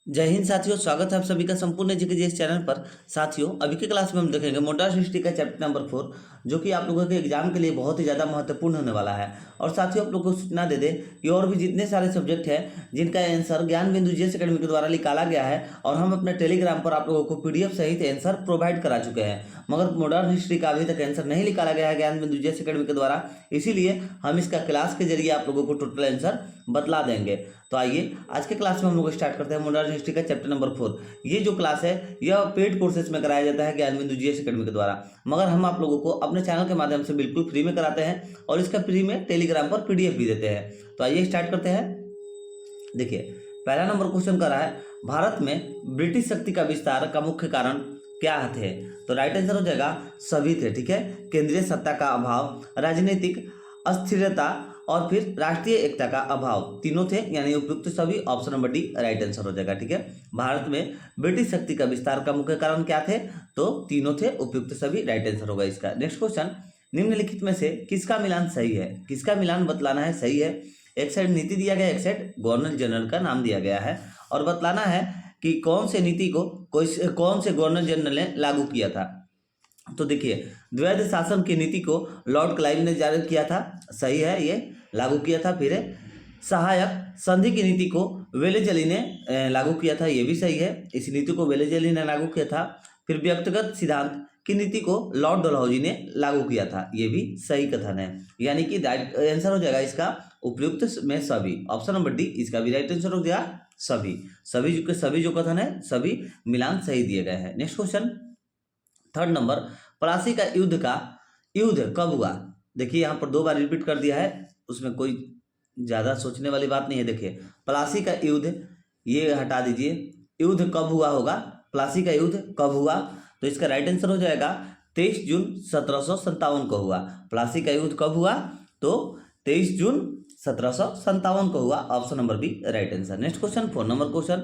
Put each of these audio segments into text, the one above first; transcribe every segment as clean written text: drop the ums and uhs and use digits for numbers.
जय हिंद साथियों, स्वागत है आप सभी का संपूर्ण जीके चैनल पर। साथियों, अभी की क्लास में हम देखेंगे मोटर हिस्ट्री का चैप्टर नंबर 4, जो कि आप लोगों के एग्जाम के लिए बहुत ही ज़्यादा महत्वपूर्ण होने वाला है। और साथियों, आप लोगों को सूचना दे दें कि और भी जितने सारे सब्जेक्ट हैं जिनका आंसर ज्ञान बिंदु जीएस एकेडमी के द्वारा निकाला गया है, और हम अपने टेलीग्राम पर आप लोगों को पीडीएफ सहित आंसर प्रोवाइड करा चुके हैं, मगर मॉडर्न हिस्ट्री का अभी तक आंसर नहीं निकाला गया है ज्ञान बिंदु जीएस एकेडमी के द्वारा। इसीलिए हम इसका क्लास के जरिए आप लोगों को टोटल आंसर बतला देंगे। तो आइए आज के क्लास में हम लोग स्टार्ट करते हैं मॉडर्न हिस्ट्री का चैप्टर नंबर 4। ये जो क्लास है यह पेड कोर्सेज में कराया जाता है ज्ञान बिंदु जीएस एकेडमी के द्वारा, मगर हम आप लोगों को अपने चैनल के माध्यम से बिल्कुल फ्री में कराते हैं, और इसका फ्री में टेलीग्राम पर पीडीएफ भी देते हैं। तो आइए स्टार्ट करते हैं। देखिए, पहला नंबर क्वेश्चन कर रहा है, भारत में ब्रिटिश शक्ति का विस्तार का मुख्य कारण क्या थे? तो राइट आंसर हो जाएगा सभी थे। ठीक है, केंद्रीय सत्ता का अभाव, राजनीतिक अस्थिरता, और फिर राष्ट्रीय एकता का अभाव, तीनों थे, यानी उपयुक्त सभी। Option number D right answer हो जाएगा। ठीक है, भारत में ब्रिटिश शक्ति का विस्तार का मुख्य कारण क्या थे? तो तीनों थे, उपयुक्त सभी राइट आंसर होगा इसका। नेक्स्ट क्वेश्चन, निम्नलिखित में से किसका मिलान सही है? किसका मिलान बतलाना है सही है? एक साइड नीति दिया गया, एक साइड गवर्नर जनरल का नाम दिया गया है, और बतलाना है कि कौन से नीति को कौन से गवर्नर जनरल ने लागू किया था। तो देखिए, द्वैध शासन की नीति को लॉर्ड क्लाइव ने जारी किया था, सही है, ये लागू किया था। फिर सहायक संधि की नीति को वेलेजली ने लागू किया था, ये भी सही है, इस नीति को वेलेजली ने लागू किया था। फिर व्यक्तिगत सिद्धांत की नीति को लॉर्ड डलहौजी ने लागू किया था, ये भी सही कथन है, यानी कि राइट आंसर हो जाएगा इसका उपयुक्त में सभी। ऑप्शन नंबर डी इसका भी राइट आंसर हो जाएगा सभी। सभी जो कथन है सभी मिलान सही दिए गए हैं। Next question, third number, Plassey का युद्ध कब हुआ? देखिए, यहाँ पर 2 बार रिपीट कर दिया है, उसमें कोई ज़्यादा सोचने वाली बात नहीं है। देखिए, प्लासी का युद्ध, ये हटा दीजिए, युद्ध कब हुआ होगा? प्लासी का युद्ध कब हुआ? तो इसका राइट आंसर हो जाएगा 23 जून 1757 को हुआ। प्लासी का युद्ध कब हुआ? तो 23 जून 1757 को हुआ। Option number B right answer. Next question, 4 number question,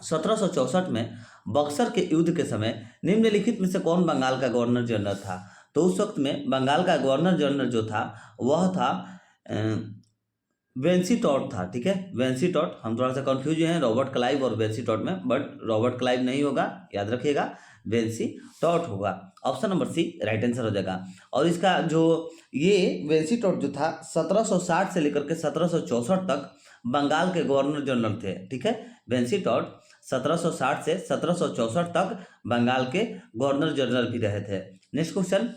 1764 में बक्सर के युद्ध के समय निम्नलिखित में से कौन बंगाल का गवर्नर जनरल था? तो उस वक्त में बंगाल का गवर्नर जनरल जो था वह था वेंसी टॉट था। ठीक है, वेंसी टॉट, हम थोड़ा सा कंफ्यूज हैं रॉबर्ट क्लाइव और वेंसी टॉट में, बट रॉबर्ट क्लाइव नहीं होगा, याद रखिएगा, वेंसी टॉट होगा। Option number C right answer हो जाएगा। और इसका जो ये वेंसी टॉट जो था 1760 से लेकर के 1764 तक बंगाल के गवर्नर जनरल थे। ठीक है, वेंसी टॉट 1760 से 1764 तक बंगाल के गवर्नर जनरल भी रहे थे। Next question,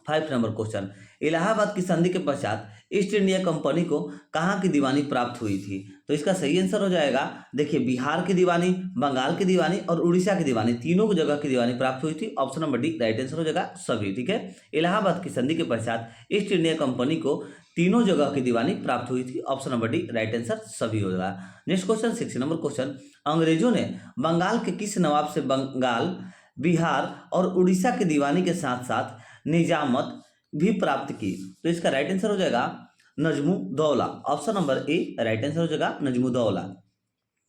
5 number question, Allahabad की संधि के पश्चात ईस्ट इंडिया कंपनी को कहाँ की दीवानी प्राप्त हुई थी? तो इसका सही आंसर हो जाएगा, देखिए, बिहार की दीवानी, बंगाल की दीवानी और उड़ीसा की दीवानी, तीनों जगह की दीवानी प्राप्त हुई थी। Option number D right answer हो जाएगा सभी। ठीक है, इलाहाबाद की संधि के पश्चात ईस्ट इंडिया कंपनी को तीनों जगह की दीवानी प्राप्त हुई थी। Option number D right answer सभी हो जाएगा। नेक्स्ट क्वेश्चन, 6 नंबर क्वेश्चन, अंग्रेजों ने बंगाल के किस नवाब से बंगाल, बिहार और उड़ीसा की दीवानी के साथ साथ निजामत भी प्राप्त की? तो इसका राइट आंसर हो जाएगा Najmuddaula. Option number A right answer हो जाएगा नजमुद्दौला।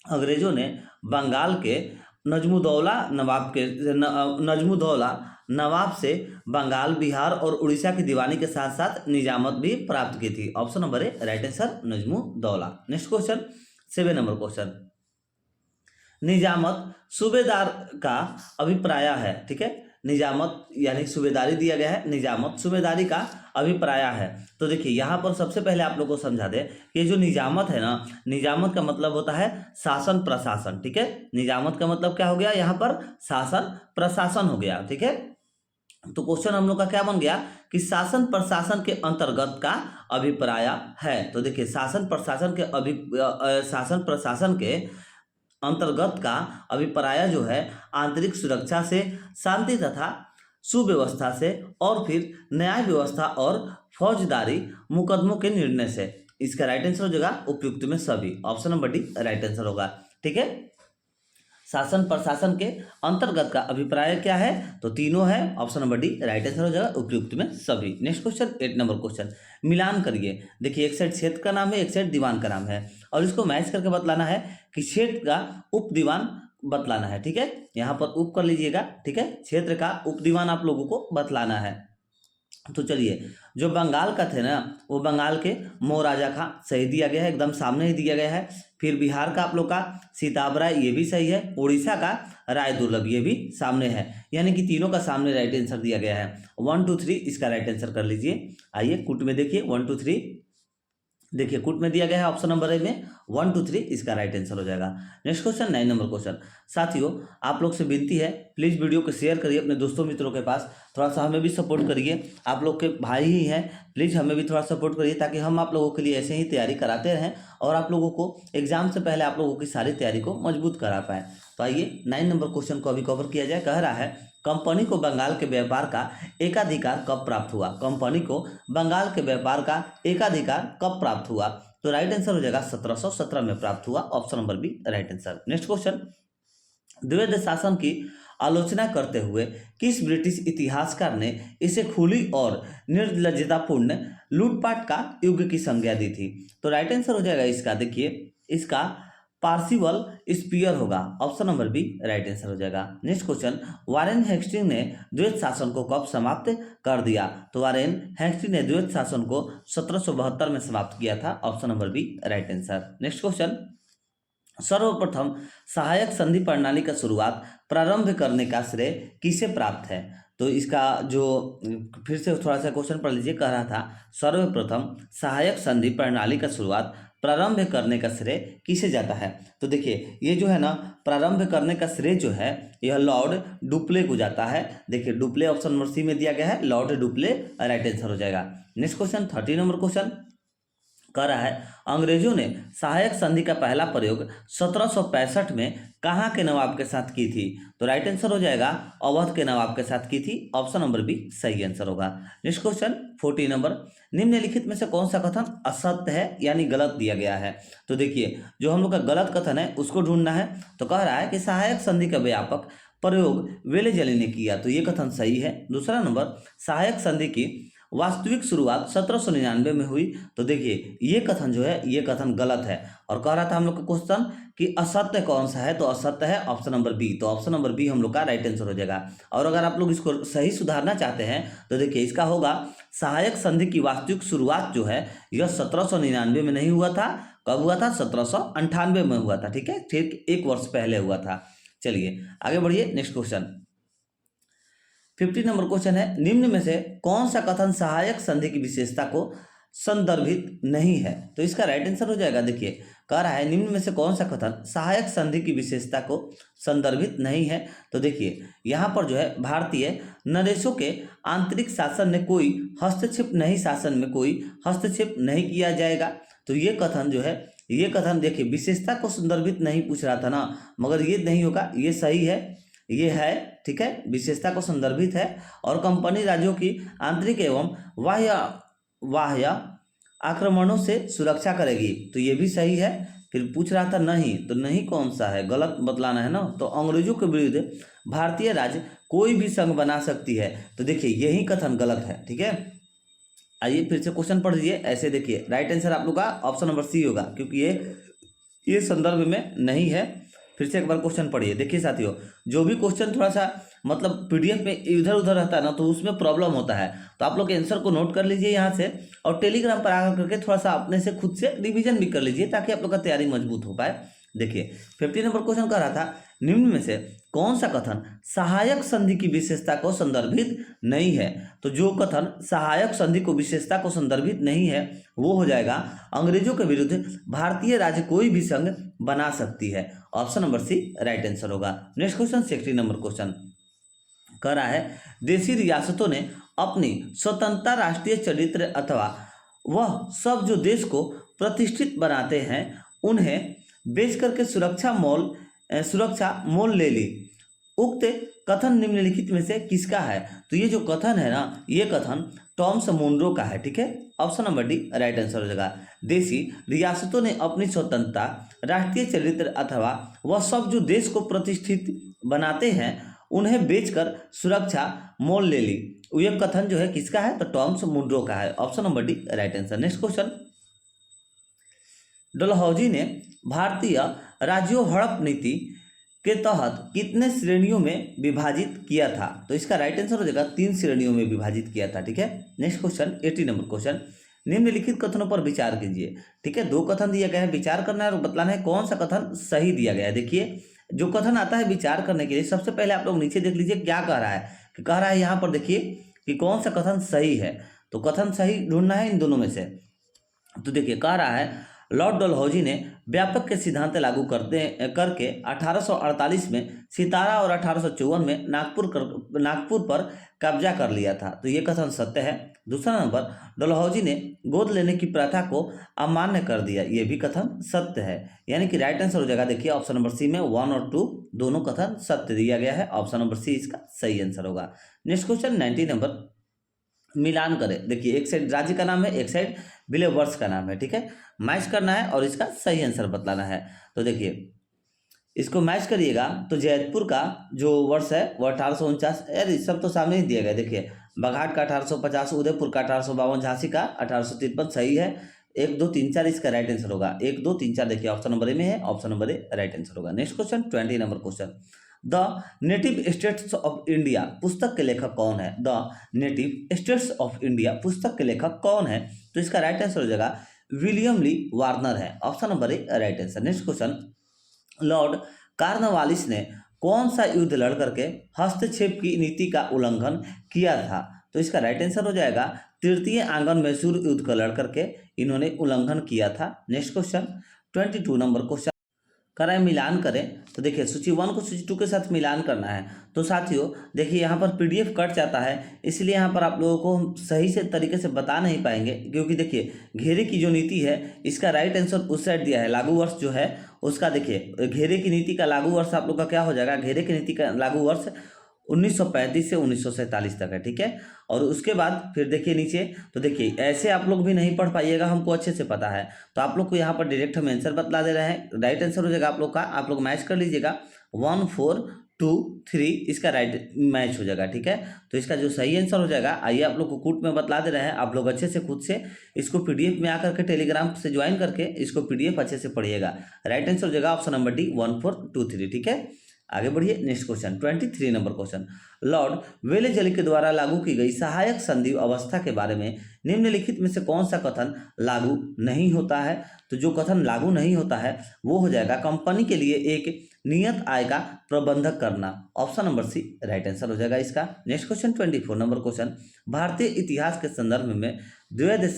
अंग्रेजों ने बंगाल के नजमुद्दौला नवाब से बंगाल, बिहार और उड़ीसा की दीवानी के साथ साथ निजामत भी प्राप्त की थी। Option number A right answer Najmuddaula. Next question, 7 number question, निजामत सूबेदार का अभिप्राय है। ठीक है, निजामत यानी सूबेदारी दिया गया है, निजामत सूबेदारी का अभिप्राय है। तो देखिए, यहाँ पर सबसे पहले आप लोगों को समझा दें कि जो निजामत है ना, निजामत का मतलब होता है शासन प्रशासन। ठीक है, निजामत का मतलब क्या हो गया? यहाँ पर शासन प्रशासन हो गया। ठीक है, तो क्वेश्चन हम लोग का क्या बन गया कि शासन प्रशासन के अंतर्गत का अभिप्राय है। तो देखिए, शासन प्रशासन के अंतर्गत का अभिप्राय जो है आंतरिक सुरक्षा से, शांति तथा सुव्यवस्था से, और फिर न्याय व्यवस्था और फौजदारी मुकदमों के निर्णय से। इसका राइट आंसर हो जाएगा उपयुक्त में सभी। Option number D right answer होगा। ठीक है, शासन प्रशासन के अंतर्गत का अभिप्राय क्या है? तो तीनों है। Option number D right answer हो जाएगा उपयुक्त में सभी। नेक्स्ट क्वेश्चन, 8 नंबर क्वेश्चन, मिलान करिए। देखिए, एक साइड क्षेत्र का नाम है, एक साइड दीवान का नाम है, और इसको मैच करके बतलाना है कि क्षेत्र का उप दीवान बतलाना है। ठीक है, यहाँ पर उप कर लीजिएगा। ठीक है, क्षेत्र का उप दीवान आप लोगों को बतलाना है। तो चलिए, जो बंगाल का थे ना, वो बंगाल के महाराजा का सही दिया गया है, एकदम सामने ही दिया गया है। फिर बिहार का आप लोग का सीताबराय, ये भी सही है। उड़ीसा का राय दुर्लभ, ये भी सामने है। यानी कि तीनों का सामने राइट आंसर दिया गया है। 1 2 3 इसका राइट आंसर कर लीजिए। आइए कुट में देखिए, 1 2 3 देखिए कुट में दिया गया है ऑप्शन नंबर ए में 1 2 3 इसका राइट आंसर हो जाएगा। Next question 9 number question. साथियों, आप लोग से विनती है, प्लीज वीडियो को शेयर करिए अपने दोस्तों मित्रों के पास। थोड़ा सा हमें भी सपोर्ट करिए, आप लोग के भाई ही हैं, प्लीज हमें भी थोड़ा सपोर्ट करिए, ताकि हम आप लोगों के लिए ऐसे ही तैयारी कराते रहें और आप लोगों को एग्जाम से पहले आप लोगों की सारी तैयारी को मजबूत करा पाए। तो आइए 9 नंबर क्वेश्चन को अभी कवर किया जाए। कह रहा है, कंपनी को बंगाल के व्यापार का एकाधिकार कब प्राप्त हुआ? कंपनी को बंगाल के व्यापार का एकाधिकार कब प्राप्त हुआ? तो राइट आंसर हो जाएगा 1717 में प्राप्त हुआ। Option number B right answer. Next question, द्वैध शासन की आलोचना करते हुए किस ब्रिटिश इतिहासकार ने इसे खुली और निर्लज्जतापूर्ण लूटपाट का युग की संज्ञा दी थी? तो राइट आंसर हो जाएगा इसका, देखिए इसका पार्सिवल स्पीयर होगा। Option number B right answer हो जाएगा। नेक्स्ट क्वेश्चन, वारेन हेस्टिंग ने द्वैध शासन को कब समाप्त कर दिया? तो वारेन हेस्टिंग ने द्वैध शासन को 1772 में समाप्त किया था। Option number B right answer. Next question, सर्वप्रथम सहायक संधि प्रणाली का शुरुआत प्रारंभ करने का श्रेय किसे प्राप्त है? तो इसका जो फिर से थोड़ा सा क्वेश्चन पढ़ लीजिए। कह रहा था, सर्वप्रथम सहायक संधि प्रणाली का शुरुआत प्रारंभ करने का श्रेय किसे जाता है? तो देखिए ये जो है ना, प्रारंभ करने का श्रेय जो है यह लॉर्ड डुप्ले को जाता है। देखिए डुप्ले ऑप्शन नंबर सी में दिया गया है, लॉर्ड डुप्ले राइट आंसर हो जाएगा। नेक्स्ट क्वेश्चन 30 नंबर क्वेश्चन कह रहा है, अंग्रेजों ने सहायक संधि का पहला प्रयोग 1765 में कहाँ के नवाब के साथ की थी? तो राइट आंसर हो जाएगा अवध के नवाब के साथ की थी। ऑप्शन नंबर बी सही आंसर होगा। नेक्स्ट क्वेश्चन 40 नंबर, निम्नलिखित में से कौन सा कथन असत्य है यानी गलत दिया गया है? तो देखिए जो हम लोग का गलत कथन है उसको ढूंढना है। तो कह रहा है कि सहायक संधि का व्यापक प्रयोग वेलेजली ने किया, तो ये कथन सही है। दूसरा नंबर, सहायक संधि की वास्तविक शुरुआत 1799 में हुई, तो देखिए ये कथन जो है ये कथन गलत है। और कह रहा था हम लोग का क्वेश्चन कि असत्य कौन सा है, तो असत्य है ऑप्शन नंबर बी। तो ऑप्शन नंबर बी हम लोग का राइट आंसर हो जाएगा। और अगर आप लोग इसको सही सुधारना चाहते हैं तो देखिए इसका होगा, सहायक संधि की वास्तविक शुरुआत जो है यह 1799 में नहीं हुआ था। कब हुआ था? 1798 में हुआ था। ठीक है, ठीक 1 वर्ष पहले हुआ था। चलिए आगे बढ़िए। नेक्स्ट क्वेश्चन 50 नंबर क्वेश्चन है, निम्न में से कौन सा कथन सहायक संधि की विशेषता को संदर्भित नहीं है? तो इसका राइट आंसर हो जाएगा, देखिए कह रहा है निम्न में से कौन सा कथन सहायक संधि की विशेषता को संदर्भित नहीं है? तो देखिए यहाँ पर जो है, भारतीय नरेशों के आंतरिक शासन में कोई हस्तक्षेप नहीं, शासन में कोई हस्तक्षेप नहीं किया जाएगा। तो ये कथन जो है, ये कथन देखिए विशेषता को संदर्भित नहीं पूछ रहा था ना, मगर ये नहीं होगा, ये सही है, ये है। ठीक है, विशेषता को संदर्भित है। और कंपनी राज्यों की आंतरिक एवं बाह्य आक्रमणों से सुरक्षा करेगी, तो ये भी सही है। फिर पूछ रहा था नहीं, तो नहीं कौन सा है, गलत बतलाना है ना। तो अंग्रेजों के विरुद्ध भारतीय राज्य कोई भी संघ बना सकती है, तो देखिए यही कथन गलत है। ठीक है, आइए फिर से क्वेश्चन पढ़ लीजिए। ऐसे देखिए राइट आंसर आप लोग का ऑप्शन नंबर सी होगा, क्योंकि ये संदर्भ में नहीं है। फिर से एक बार क्वेश्चन पढ़िए। देखिए साथियों, जो भी क्वेश्चन थोड़ा सा मतलब पीडीएफ में इधर उधर रहता है ना, तो उसमें प्रॉब्लम होता है। तो आप लोग आंसर को नोट कर लीजिए यहाँ से, और टेलीग्राम पर आकर करके थोड़ा सा अपने से खुद से रिवीजन भी कर लीजिए, ताकि आप लोग का तैयारी मजबूत हो पाए। देखिए 50 नंबर क्वेश्चन कर रहा था, निम्न में से कौन सा कथन सहायक संधि की विशेषता को संदर्भित नहीं है? तो जो कथन सहायक संधि को विशेषता को संदर्भित नहीं है वो हो जाएगा, अंग्रेजों के विरुद्ध भारतीय राज्य कोई भी संघ बना सकती है। Option number C right answer होगा। नेक्स्ट क्वेश्चन 60 नंबर क्वेश्चन कह रहा है, देशी रियासतों ने अपनी स्वतंत्रता राष्ट्रीय चरित्र अथवा वह सब जो देश को प्रतिष्ठित बनाते हैं उन्हें बेच करके सुरक्षा मोल ले ली। उक्त कथन निम्नलिखित में से किसका है? तो ये जो कथन है ना, ये कथन टॉमस मुनरो का है। ठीक है, option number D right answer हो जाएगा। देशी रियासतों ने अपनी स्वतंत्रता राष्ट्रीय चरित्र अथवा वह सब जो देश को प्रतिष्ठित बनाते हैं उन्हें बेचकर सुरक्षा मोल ले ली। ये कथन जो है किसका है? तो टॉमस मुनरो का है। Option number D right answer. Next question, Dalhousie ने भारतीय राज्यों हड़प नीति के तहत कितने श्रेणियों में विभाजित किया था? तो इसका राइट आंसर हो जाएगा 3 श्रेणियों में विभाजित किया था। ठीक है, नेक्स्ट क्वेश्चन 80 नंबर क्वेश्चन, निम्नलिखित कथनों पर विचार कीजिए। ठीक है, 2 कथन दिया गया है, विचार करना है और बतलाना है कौन सा कथन सही दिया गया है। देखिए जो कथन आता है विचार करने के लिए, सबसे पहले आप लोग नीचे देख लीजिए क्या कह रहा है, कि कह रहा है यहाँ पर देखिए कि कौन सा कथन सही है। तो कथन सही ढूंढना है इन दोनों में से। तो देखिए कह रहा है लॉर्ड डलहौजी ने व्यापक के सिद्धांत लागू करके 1848 में सितारा और 1854 में नागपुर पर कब्जा कर लिया था। तो ये कथन सत्य है। दूसरा नंबर, डलहौजी ने गोद लेने की प्रथा को अमान्य कर दिया, ये भी कथन सत्य है। यानी कि राइट आंसर हो जाएगा देखिए ऑप्शन नंबर सी में 1 और 2 दोनों कथन सत्य दिया गया है। ऑप्शन नंबर सी इसका सही आंसर होगा। नेक्स्ट क्वेश्चन 90 नंबर, मिलान करें। देखिए एक साइड राज्य का नाम है, एक साइड विलय वर्ष का नाम है। ठीक है, मैच करना है और इसका सही आंसर बतलाना है। तो देखिए इसको मैच करिएगा तो जयपुर का जो वर्ष है वो 1849, यार सब तो सामने ही दिया गया। देखिए बघाट का 1850, उदयपुर का 1852, झांसी का 1853 सही है। 1 2 3 4 इसका राइट आंसर होगा। 1 2 3 4 देखिए ऑप्शन नंबर ए में है, option number A right answer होगा। Next question 20 number question, the native states of India पुस्तक के लेखक कौन है? The native states of India पुस्तक के लेखक कौन है? तो इसका राइट आंसर हो जाएगा विलियम ली वार्नर है। Option number A right answer. Next question, Lord Cornwallis ने कौन सा युद्ध लड़ करके हस्तक्षेप की नीति का उल्लंघन किया था? तो इसका राइट आंसर हो जाएगा तृतीय आंगन मैसूर युद्ध को लड़ करके इन्होंने उल्लंघन किया था। नेक्स्ट क्वेश्चन 22 नंबर क्वेश्चन, करें मिलान करें। तो देखिए सूची 1 को सूची 2 के साथ मिलान करना है। तो साथियों देखिए यहाँ पर पीडीएफ कट जाता है, इसलिए यहाँ पर आप लोगों को हम सही से तरीके से बता नहीं पाएंगे, क्योंकि देखिए घेरे की जो नीति है इसका राइट आंसर उस साइड दिया है। लागू वर्ष जो है उसका देखिए घेरे की नीति का लागू वर्ष आप लोग का क्या हो जाएगा, घेरे की नीति का लागू वर्ष 1935 से 1947 तक है। ठीक है, और उसके बाद फिर देखिए नीचे, तो देखिए ऐसे आप लोग भी नहीं पढ़ पाइएगा, हमको अच्छे से पता है। तो आप लोग को यहाँ पर डायरेक्ट हम आंसर बतला दे रहे हैं। राइट आंसर हो जाएगा आप लोग का, आप लोग मैच कर लीजिएगा 1 4 2 3 इसका राइट मैच हो जाएगा। ठीक है, तो इसका जो सही आंसर हो जाएगा, आइए आप लोग को कूट में बतला दे रहे हैं। आप लोग अच्छे से खुद से इसको पीडीएफ में आकर के टेलीग्राम से ज्वाइन करके इसको पीडीएफ अच्छे से पढ़िएगा। राइट आंसर हो जाएगा ऑप्शन नंबर डी 1 4 2 3। ठीक है, आगे बढ़िए। Next question 23 number question, Lord Wellesley के द्वारा लागू की गई सहायक संधि अवस्था के बारे में निम्नलिखित में से कौन सा कथन लागू नहीं होता है? तो जो कथन लागू नहीं होता है वो हो जाएगा कंपनी के लिए एक नियत आय का प्रबंधक करना। Option number C right answer हो जाएगा इसका। नेक्स्ट क्वेश्चन 24 नंबर क्वेश्चन, भारतीय इतिहास के संदर्भ में द्वैध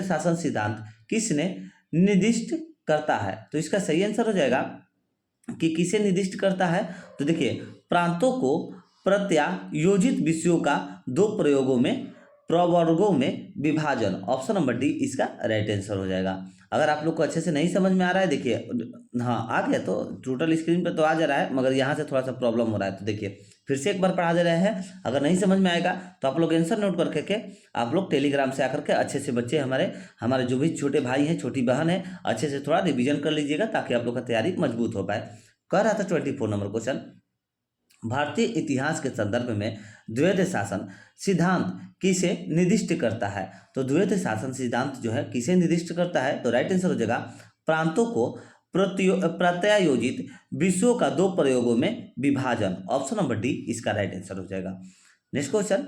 शासन सिद्धांत किसने निर्दिष्ट करता है? तो इसका सही आंसर हो जाएगा कि किसे निर्दिष्ट करता है। तो देखिए प्रांतों को प्रत्यायोजित विषयों का 2 प्रवर्गों में विभाजन। ऑप्शन नंबर डी इसका राइट आंसर हो जाएगा। अगर आप लोग को अच्छे से नहीं समझ में आ रहा है, देखिए हाँ आ गया, तो टोटल स्क्रीन पे तो आ जा रहा है, मगर यहाँ से थोड़ा सा प्रॉब्लम हो रहा है। तो देखिए फिर से एक बार पढ़ा दे रहे हैं, अगर नहीं समझ में आएगा तो आप लोग आंसर नोट करके आप लोग टेलीग्राम से आकर के अच्छे से बच्चे हमारे जो भी छोटे भाई हैं छोटी बहन है अच्छे से थोड़ा रिविजन कर लीजिएगा, ताकि आप लोग का तैयारी मजबूत हो पाए। कह रहा था 24 नंबर क्वेश्चन, भारतीय इतिहास के संदर्भ में द्वैध शासन सिद्धांत किसे निर्दिष्ट करता है? तो द्वैध शासन सिद्धांत जो है किसे निर्दिष्ट करता है? तो राइट आंसर हो जाएगा प्रांतों को प्रत्यायोजित विषयों का 2 प्रयोगों में विभाजन। ऑप्शन नंबर डी इसका राइट आंसर हो जाएगा। नेक्स्ट क्वेश्चन,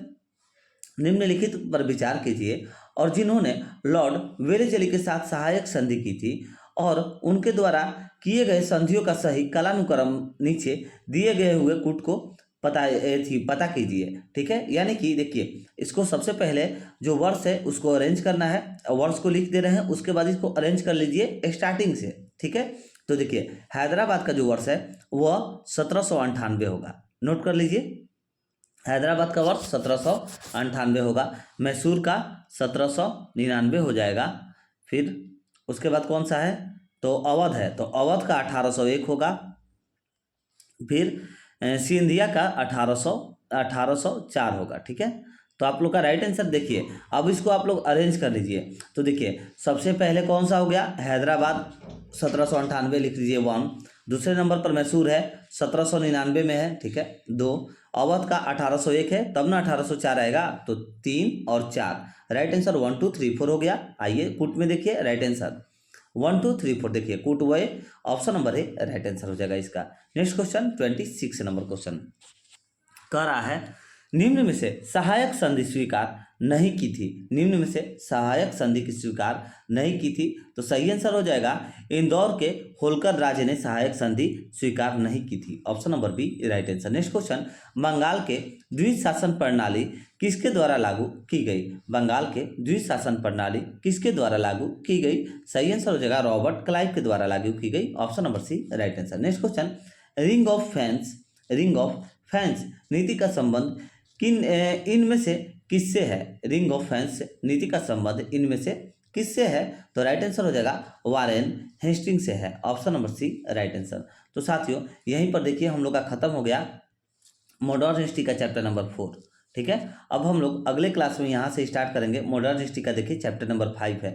निम्नलिखित पर विचार कीजिए और जिन्होंने लॉर्ड वेलेजली के साथ सहायक संधि की थी और उनके द्वारा किए गए संधियों का सही कालानुक्रम नीचे दिए गए हुए कूट को पता कीजिए। ठीक है, यानी कि देखिए इसको सबसे पहले जो वर्ष है उसको अरेंज करना है, वर्ष को लिख दे रहे हैं, उसके बाद इसको अरेंज कर लीजिए स्टार्टिंग से। ठीक है, तो देखिए हैदराबाद का जो वर्ष है वह 1798 होगा, नोट कर लीजिए। हैदराबाद का वर्ष 1798 होगा। मैसूर का 1799 हो जाएगा। फिर उसके बाद कौन सा है, तो अवध है, तो अवध का 1801 होगा। फिर सिंधिया का 1804 होगा। ठीक है, तो आप लोग का राइट आंसर देखिए। अब इसको आप लोग अरेंज कर लीजिए। तो देखिए सबसे पहले कौन सा हो गया, हैदराबाद 1798 लिख लीजिए 1। दूसरे नंबर पर मैसूर है 1799 में है। ठीक है, 2। अवध का 1801 है, तब ना 1804 आएगा, तो 3 और 4 राइट आंसर 1 2 3 4 हो गया। आइए कुट में देखिए राइट आंसर 1 2 3 4 देखिए कुटुवय option number A right answer हो जाएगा इसका। नेक्स्ट क्वेश्चन 26 नंबर क्वेश्चन कह रहा है निम्न में से सहायक संधि स्वीकार नहीं की थी। निम्न में से सहायक संधि की स्वीकार नहीं की थी तो सही आंसर हो जाएगा इंदौर के होलकर राज्य ने सहायक संधि स्वीकार नहीं की थी। Option number B right answer. Next question Bengal के द्विज शासन प्रणाली किसके द्वारा लागू की गई। बंगाल के द्विज शासन प्रणाली किसके द्वारा लागू की गई। सही आंसर हो जाएगा रॉबर्ट क्लाइव के द्वारा लागू की गई। Option number C right answer. Next question ring of fence नीति का संबंध इनमें से किससे है। रिंग ऑफ फेंस नीति का संबंध इनमें से किससे है तो राइट आंसर हो जाएगा वारेन हेस्टिंग से है। Option number C right answer. तो साथियों यहीं पर देखिए हम लोग का खत्म हो गया मॉडर्न हिस्ट्री का चैप्टर नंबर 4। ठीक है, अब हम लोग अगले क्लास में यहाँ से स्टार्ट करेंगे मॉडर्न हिस्ट्री का। देखिए चैप्टर नंबर 5 है।